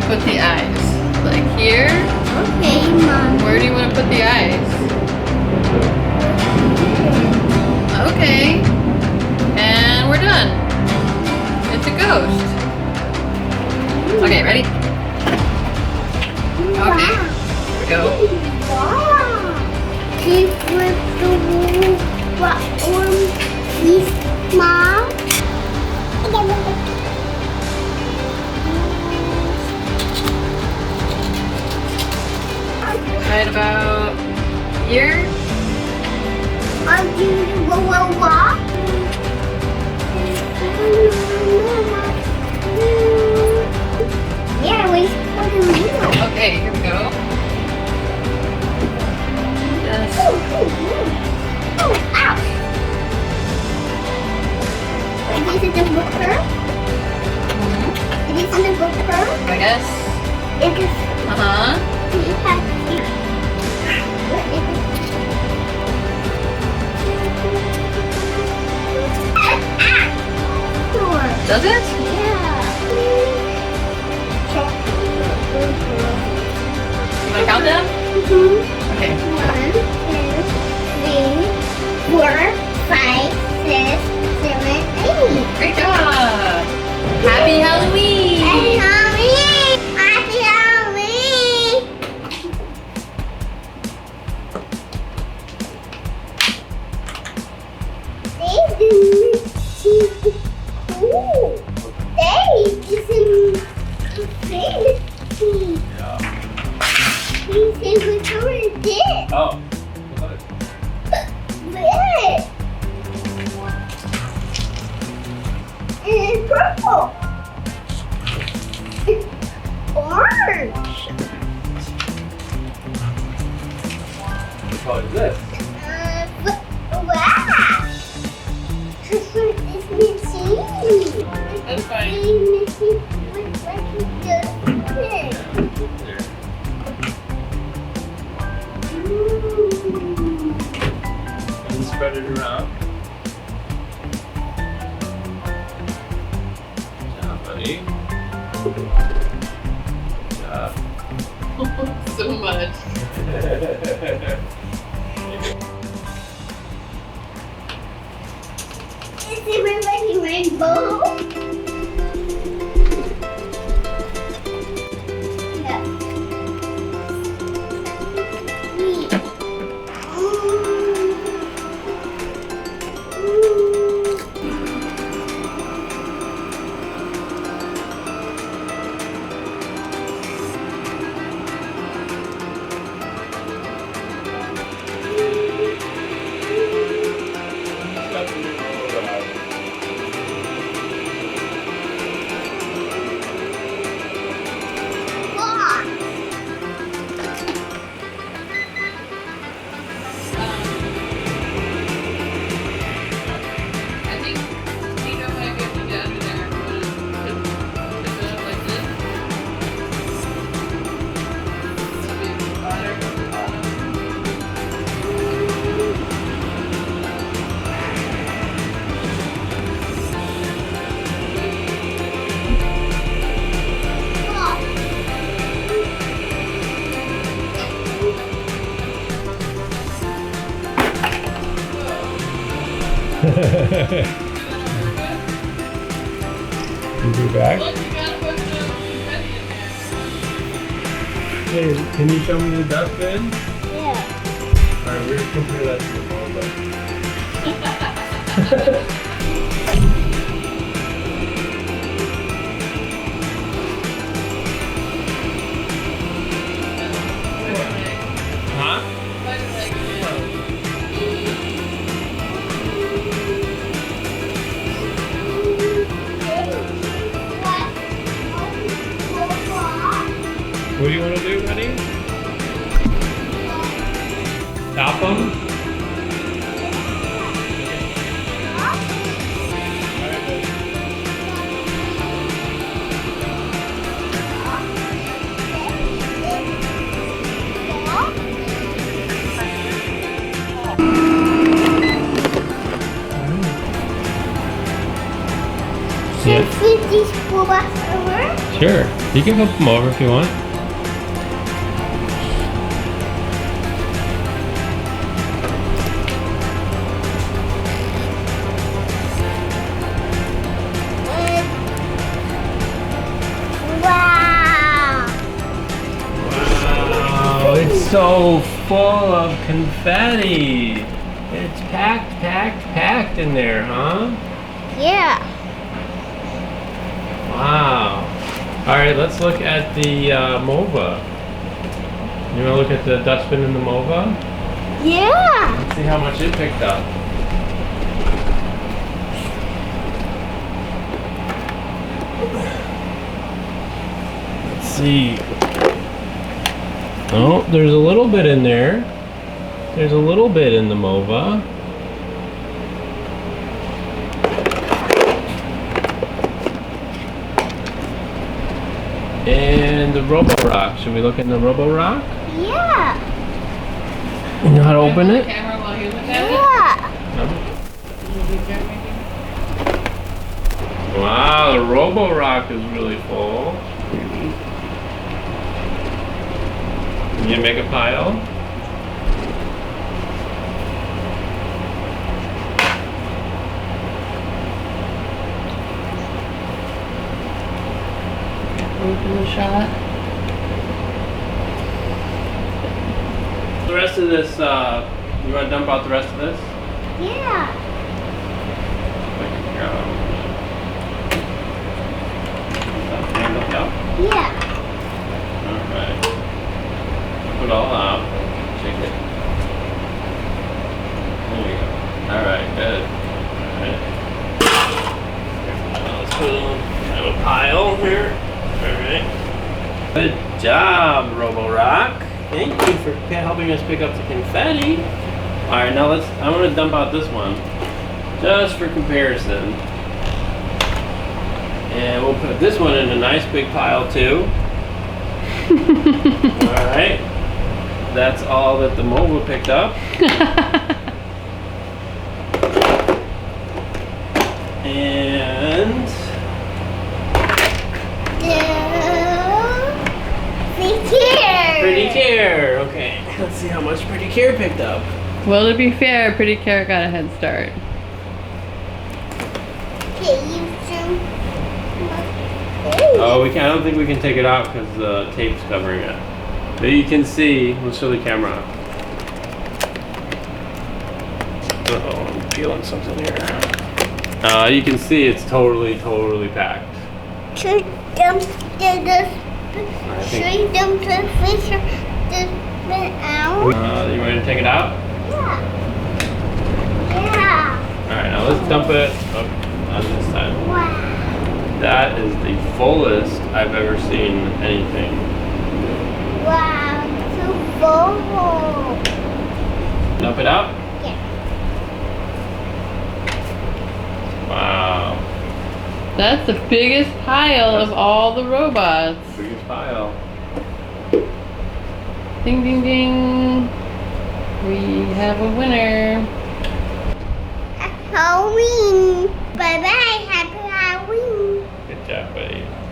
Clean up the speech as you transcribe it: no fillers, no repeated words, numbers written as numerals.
put the eyes? Like here? Okay, Mom. Where do you want to put the eyes? Okay. And we're done. It's a ghost. Okay, ready? Okay. Here we go. Wow. Keep with the what this Mom. Right about here. I'll do the walk. Yeah, we put him in. Okay, here we go. Yes. Oh, ouch. Is it the booker? It is on the booker? I guess. It is. Uh-huh. Does it? Yeah. Can I count them? Okay. 1, 2, 3, 4, 5, 6, 7, 8. Great job! Happy Halloween! Happy Halloween! Happy Halloween! Ooh, this is confetti. This is what color is this? Oh. Red. And it's purple. It's orange. What color is this? Wow. It's missing. That's fine. It's missing. Looks like it's just pink. There. And spread it around. Good job, buddy. Good job. So much. Is everybody rainbow? Yeah. I think Neato might get you down there. Tip it up like this. Maybe butter at the bottom. You go back. Look, you gotta put the confetti in there. Hey, can you show me the dustbin? Yeah. Alright, we're gonna compare that to the Mova. Huh? What do you want to do, buddy? Tap them? Should we flip these school bus over? Sure. You can flip them over if you want. Wow. Wow, it's so full of confetti. It's packed in there, huh? Yeah. Wow. All right, let's look at the Mova. You want to look at the dustbin in the Mova? Yeah. Let's see how much it picked up. Let's see. Oh, there's a little bit in there. There's a little bit in the Mova. And the Roborock. Should we look in the Roborock? Yeah. You know how to open it? Camera while you look at Yeah. No? it. Wow, the Roborock is really full. Can you make a pile? Open the shot. The rest of this, you want to dump out the rest of this? Yeah. Yeah. Alright. Put it all out. Shake it. There you go. Alright, good. Alright. Now let's put have a pile here. Alright. Good job, Roborock. Thank you for helping us pick up the confetti. Alright, now I'm going to dump out this one. Just for comparison. And we'll put this one in a nice big pile too. Alright. That's all that the Mova picked up. And Pretty Care. Okay, let's see how much Pretty Care picked up. Well, to be fair, Pretty Care got a head start. Oh, I don't think we can take it out because the tape's covering it. But you can see, let's show the camera. Uh-oh, I'm peeling something here. You can see it's totally packed. Should dump the fish out? You ready to take it out? Yeah. Alright, now let's dump it on this side. Wow. That is the fullest I've ever seen anything. Wow, so full. Dump it out? Yeah. Wow. That's the biggest pile of all the robots. Biggest pile. Ding, ding, ding. We have a winner. Halloween. Bye-bye. Happy Halloween. Good job, buddy.